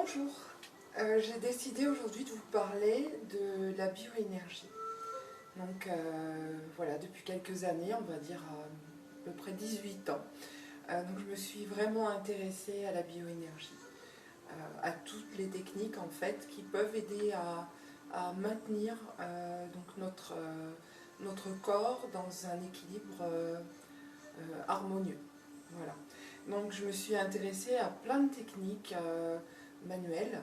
Bonjour, j'ai décidé aujourd'hui de vous parler de la bioénergie. Donc voilà, depuis quelques années, on va dire à peu près 18 ans, donc je me suis vraiment intéressée à la bioénergie, à toutes les techniques en fait qui peuvent aider à maintenir donc notre corps dans un équilibre harmonieux. Voilà. Donc je me suis intéressée à plein de techniques manuelles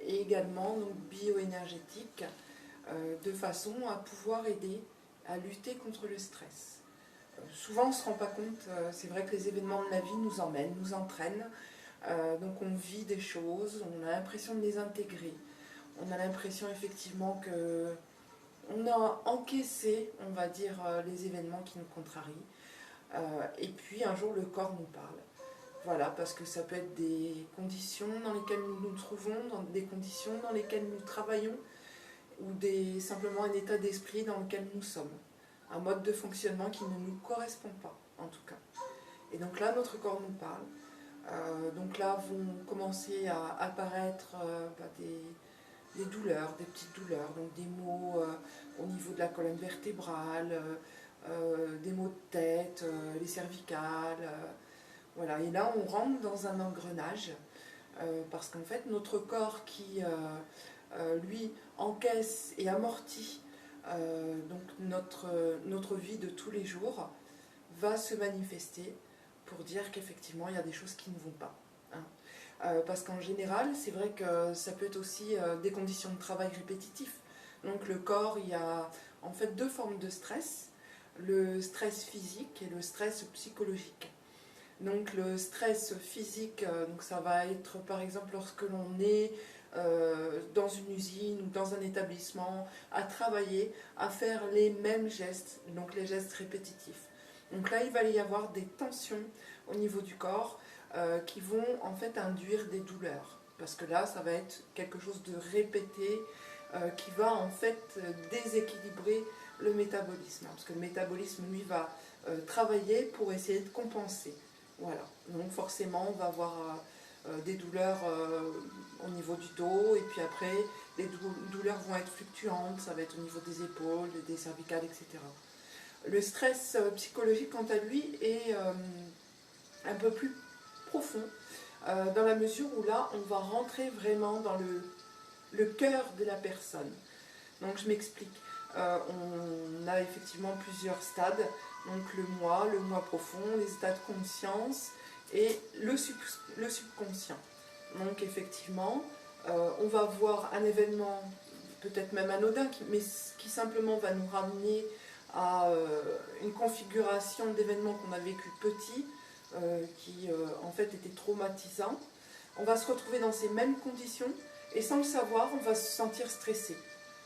et également donc, bioénergétiques de façon à pouvoir aider à lutter contre le stress. Souvent on ne se rend pas compte, c'est vrai que les événements de la vie nous emmènent, nous entraînent, donc on vit des choses, on a l'impression de les intégrer, on a l'impression effectivement que on a encaissé, on va dire, les événements qui nous contrarient. Et puis un jour le corps nous parle. Voilà, parce que ça peut être des conditions dans lesquelles nous nous trouvons, des conditions dans lesquelles nous travaillons, ou simplement un état d'esprit dans lequel nous sommes. Un mode de fonctionnement qui ne nous correspond pas, en tout cas. Et donc là, notre corps nous parle. Donc là vont commencer à apparaître des douleurs, des petites douleurs, donc des maux au niveau de la colonne vertébrale, des maux de tête, les cervicales. Voilà. Et là, on rentre dans un engrenage parce qu'en fait, notre corps qui, lui, encaisse et amortit donc notre vie de tous les jours va se manifester pour dire qu'effectivement, il y a des choses qui ne vont pas. Hein. Parce qu'en général, c'est vrai que ça peut être aussi des conditions de travail répétitifs. Donc le corps, il y a en fait deux formes de stress, le stress physique et le stress psychologique. Donc le stress physique, donc ça va être par exemple lorsque l'on est dans une usine ou dans un établissement, à travailler, à faire les mêmes gestes, donc les gestes répétitifs. Donc là, il va y avoir des tensions au niveau du corps qui vont en fait induire des douleurs. Parce que là, ça va être quelque chose de répété qui va en fait déséquilibrer le métabolisme. Parce que le métabolisme, lui, va travailler pour essayer de compenser. Voilà. Donc forcément, on va avoir des douleurs au niveau du dos, et puis après, les douleurs vont être fluctuantes, ça va être au niveau des épaules, des cervicales, etc. Le stress psychologique, quant à lui, est un peu plus profond, dans la mesure où là, on va rentrer vraiment dans le cœur de la personne. Donc je m'explique. On a effectivement plusieurs stades, donc le moi profond, les états de conscience et le subconscient. Donc effectivement, on va voir un événement, peut-être même anodin, mais qui simplement va nous ramener à une configuration d'événements qu'on a vécu petit, qui en fait était traumatisant. On va se retrouver dans ces mêmes conditions et sans le savoir, on va se sentir stressé.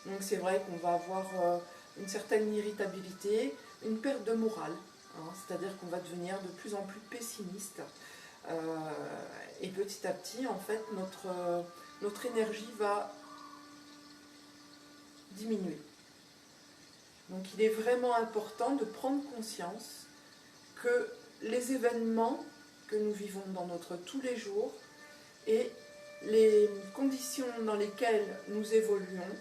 Donc c'est vrai qu'on va avoir une certaine irritabilité, une perte de morale, hein, c'est-à-dire qu'on va devenir de plus en plus pessimiste. Et petit à petit, en fait, notre énergie va diminuer. Donc il est vraiment important de prendre conscience que les événements que nous vivons dans notre tous les jours et les conditions dans lesquelles nous évoluons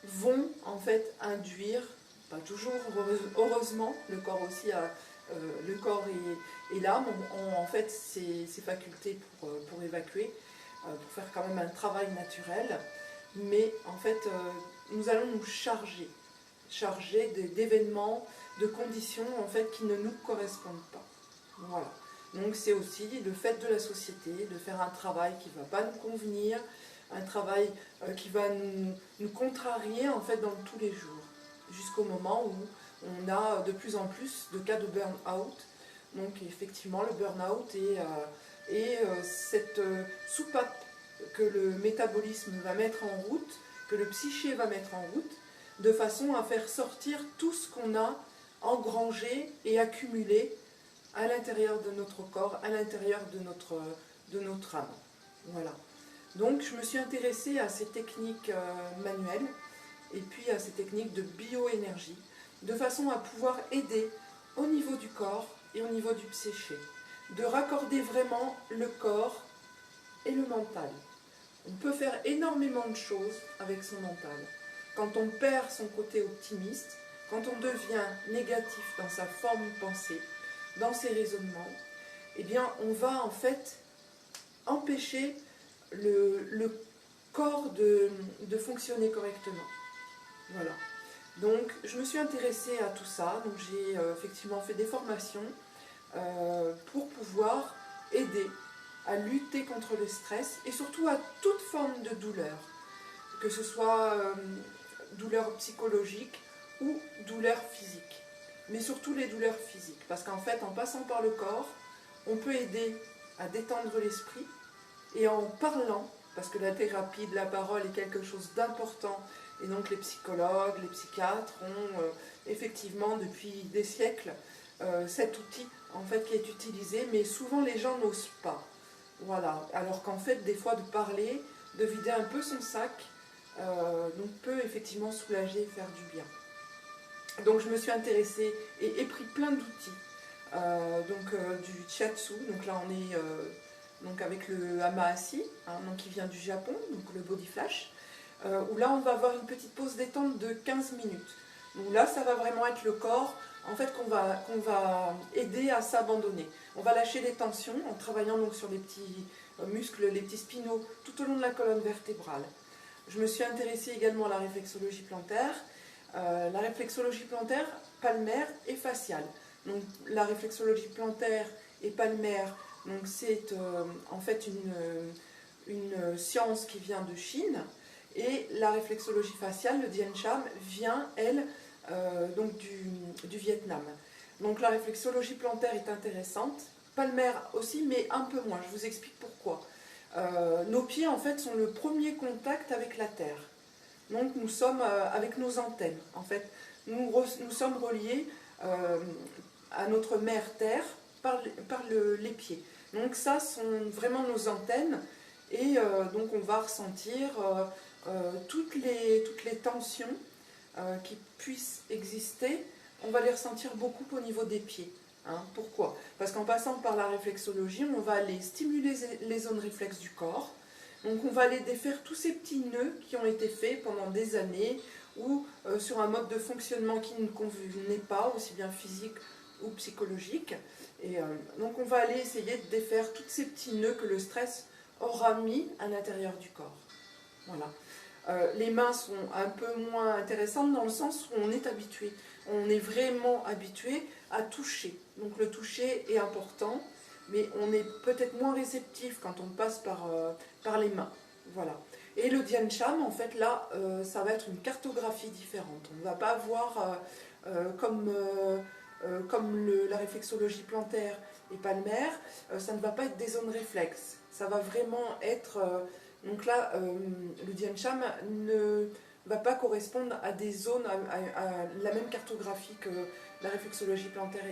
vont en fait induire, pas toujours heureusement, le corps aussi le corps et l'âme ont en fait ces facultés pour évacuer, pour faire quand même un travail naturel, mais en fait nous allons nous charger d'événements, de conditions en fait qui ne nous correspondent pas. Voilà. Donc c'est aussi le fait de la société, de faire un travail qui ne va pas nous convenir, un travail qui va nous contrarier en fait dans tous les jours, jusqu'au moment où on a de plus en plus de cas de burn-out. Donc effectivement le burn-out est cette soupape que le métabolisme va mettre en route, que le psyché va mettre en route, de façon à faire sortir tout ce qu'on a engrangé et accumulé à l'intérieur de notre corps, à l'intérieur de notre âme. Voilà. Donc je me suis intéressée à ces techniques manuelles et puis à ces techniques de bioénergie, de façon à pouvoir aider au niveau du corps et au niveau du psyché, de raccorder vraiment le corps et le mental. On peut faire énormément de choses avec son mental. Quand on perd son côté optimiste, quand on devient négatif dans sa forme de pensée, dans ses raisonnements, eh bien on va en fait empêcher le corps de fonctionner correctement. Voilà. Donc je me suis intéressée à tout ça, donc j'ai effectivement fait des formations pour pouvoir aider à lutter contre le stress et surtout à toute forme de douleur, que ce soit douleur psychologique ou douleur physique, mais surtout les douleurs physiques, parce qu'en fait en passant par le corps, on peut aider à détendre l'esprit et en parlant, parce que la thérapie de la parole est quelque chose d'important, et donc les psychologues, les psychiatres ont effectivement depuis des siècles cet outil en fait qui est utilisé, mais souvent les gens n'osent pas. Voilà, alors qu'en fait des fois de parler, de vider un peu son sac, donc peut effectivement soulager et faire du bien. Donc je me suis intéressée et pris plein d'outils, du shiatsu, donc là on est donc avec le hamaasi, hein, donc qui vient du Japon, donc le body flash, où là on va avoir une petite pause détente de 15 minutes. Donc là ça va vraiment être le corps en fait qu'on va aider à s'abandonner. On va lâcher les tensions en travaillant donc sur les petits muscles, les petits spinaux tout au long de la colonne vertébrale. Je me suis intéressée également à la réflexologie plantaire. La réflexologie plantaire, palmaire et faciale. Donc la réflexologie plantaire et palmaire, donc c'est en fait une science qui vient de Chine, et la réflexologie faciale, le Dien Cham, vient, elle, donc du Vietnam. Donc la réflexologie plantaire est intéressante, palmaire aussi, mais un peu moins. Je vous explique pourquoi. Nos pieds, en fait, sont le premier contact avec la terre. Donc nous sommes avec nos antennes, en fait. Nous sommes reliés à notre mère terre par les pieds. Donc ça sont vraiment nos antennes, et donc on va ressentir toutes les tensions qui puissent exister, on va les ressentir beaucoup au niveau des pieds. Hein. Pourquoi? Parce qu'en passant par la réflexologie, on va aller stimuler les zones réflexes du corps. Donc on va aller défaire tous ces petits nœuds qui ont été faits pendant des années, ou sur un mode de fonctionnement qui ne convenait pas, aussi bien physique ou psychologique. Et donc on va aller essayer de défaire tous ces petits nœuds que le stress aura mis à l'intérieur du corps. Voilà. Les mains sont un peu moins intéressantes dans le sens où on est habitué. On est vraiment habitué à toucher. Donc le toucher est important, mais on est peut-être moins réceptif quand on passe par les mains. Voilà. Et le Dien Cham, en fait, là, ça va être une cartographie différente. On ne va pas voir comme la réflexologie plantaire et palmaire, ça ne va pas être des zones réflexes. Ça va vraiment être... donc là, le Dien Cham ne va pas correspondre à des zones, à la même cartographie que la réflexologie plantaire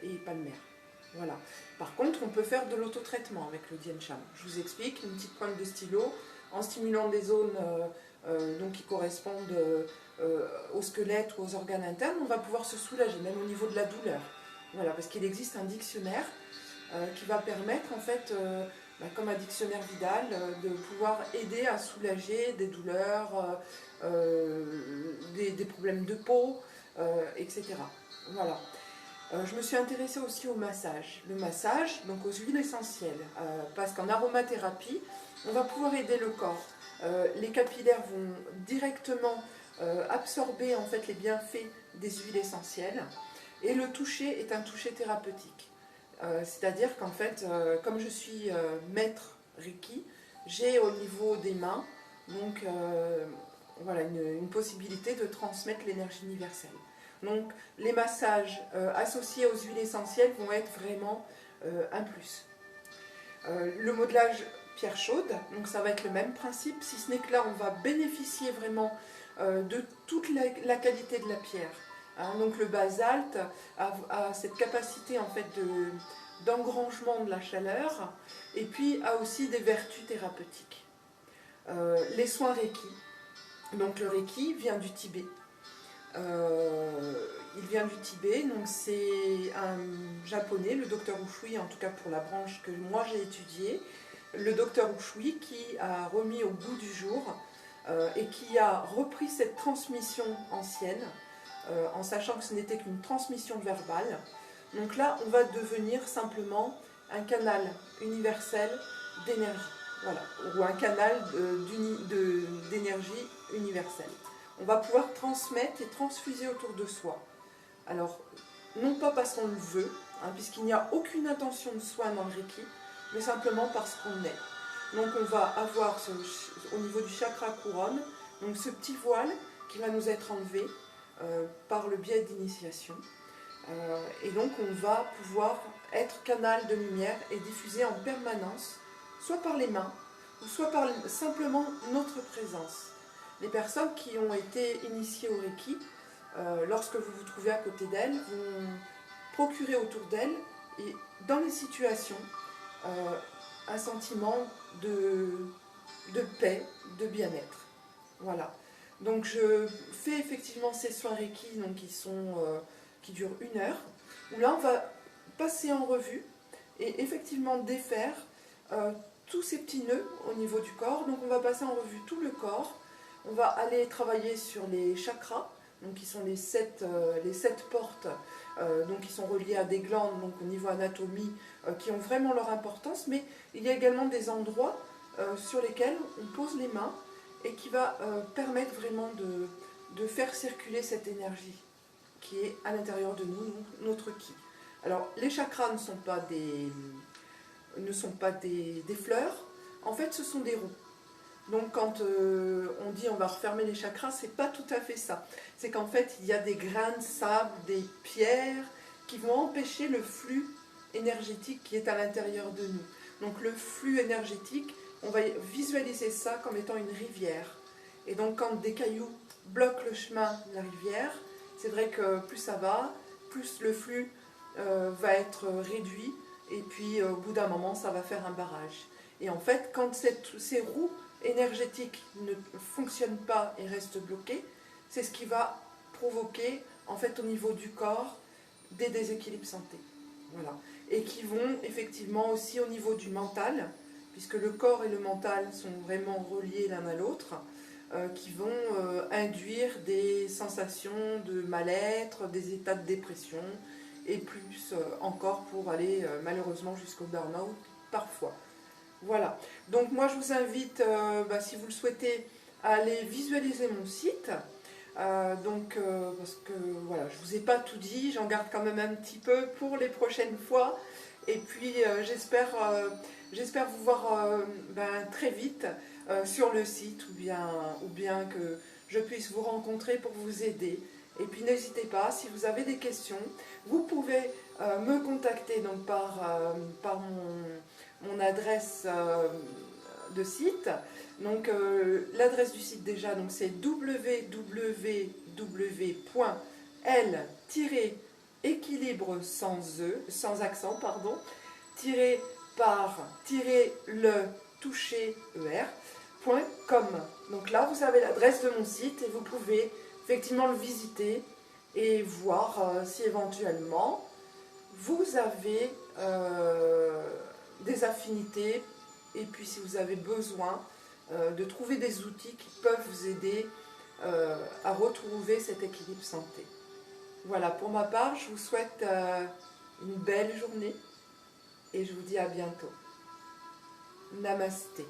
et palmaire. Voilà. Par contre, on peut faire de l'autotraitement avec le Dien Cham. Je vous explique, une petite pointe de stylo, en stimulant des zones donc qui correspondent au squelette ou aux organes internes, on va pouvoir se soulager, même au niveau de la douleur. Voilà, parce qu'il existe un dictionnaire qui va permettre, en fait, comme un dictionnaire Vidal, de pouvoir aider à soulager des douleurs, des problèmes de peau, etc. Voilà. Je me suis intéressée aussi au massage. Le massage, donc aux huiles essentielles, parce qu'en aromathérapie, on va pouvoir aider le corps. Les capillaires vont directement absorber en fait les bienfaits des huiles essentielles, et le toucher est un toucher thérapeutique. C'est-à-dire qu'en fait, comme je suis maître Reiki, j'ai au niveau des mains donc voilà une possibilité de transmettre l'énergie universelle. Donc les massages associés aux huiles essentielles vont être vraiment un plus. Le modelage pierre chaude, donc ça va être le même principe, si ce n'est que là on va bénéficier vraiment de toute la qualité de la pierre. Hein, donc le basalte a cette capacité en fait d'engrangement de la chaleur, et puis a aussi des vertus thérapeutiques. Les soins Reiki, donc le Reiki vient du Tibet. Il vient du Tibet, donc c'est un japonais, le docteur Ushui, en tout cas pour la branche que moi j'ai étudiée, le docteur Ushui qui a remis au goût du jour et qui a repris cette transmission ancienne en sachant que ce n'était qu'une transmission verbale. Donc là, on va devenir simplement un canal universel d'énergie, voilà, ou un canal d'énergie universelle. On va pouvoir transmettre et transfuser autour de soi. Alors, non pas parce qu'on le veut, hein, puisqu'il n'y a aucune intention de soin dans le Reiki, mais simplement parce qu'on est. Donc on va avoir au niveau du chakra couronne, donc ce petit voile qui va nous être enlevé par le biais d'initiation. Et donc on va pouvoir être canal de lumière et diffuser en permanence, soit par les mains, ou soit par simplement notre présence. Les personnes qui ont été initiées au Reiki, lorsque vous vous trouvez à côté d'elles, vont procurer autour d'elles, et dans les situations, un sentiment de paix, de bien-être. Voilà. Donc je fais effectivement ces soins Reiki donc, qui durent 1 heure, où là on va passer en revue et effectivement défaire tous ces petits nœuds au niveau du corps. Donc on va passer en revue tout le corps, on va aller travailler sur les chakras, donc qui sont les 7 portes, donc qui sont reliées à des glandes, donc au niveau anatomie, qui ont vraiment leur importance, mais il y a également des endroits sur lesquels on pose les mains et qui va permettre vraiment de faire circuler cette énergie qui est à l'intérieur de nous, notre ki. Alors les chakras ne sont pas des fleurs, en fait ce sont des roues. Donc quand on dit on va refermer les chakras, c'est pas tout à fait ça. C'est qu'en fait il y a des grains de sable, des pierres qui vont empêcher le flux énergétique qui est à l'intérieur de nous. Donc le flux énergétique, on va visualiser ça comme étant une rivière. Et donc quand des cailloux bloquent le chemin de la rivière, c'est vrai que plus ça va, plus le flux va être réduit, et puis au bout d'un moment ça va faire un barrage. Et en fait quand ces roues énergétiques ne fonctionnent pas et restent bloquées, c'est ce qui va provoquer en fait au niveau du corps des déséquilibres santé. Voilà. Et qui vont effectivement aussi au niveau du mental, puisque le corps et le mental sont vraiment reliés l'un à l'autre, qui vont induire des sensations de mal-être, des états de dépression, et plus encore pour aller malheureusement jusqu'au burn-out parfois. Voilà, donc moi je vous invite, si vous le souhaitez, à aller visualiser mon site. Parce que voilà, je ne vous ai pas tout dit, j'en garde quand même un petit peu pour les prochaines fois. Et puis j'espère vous voir très vite sur le site, ou bien que je puisse vous rencontrer pour vous aider. Et puis n'hésitez pas, si vous avez des questions, vous pouvez me contacter donc, par mon adresse de site. Donc l'adresse du site déjà, c'est www.l-équilibre sans accent, pardon, tiré par le toucher er.com. Donc là vous avez l'adresse de mon site et vous pouvez effectivement le visiter et voir si éventuellement vous avez des affinités, et puis si vous avez besoin de trouver des outils qui peuvent vous aider à retrouver cet équilibre santé. Voilà, pour ma part, je vous souhaite une belle journée et je vous dis à bientôt. Namasté.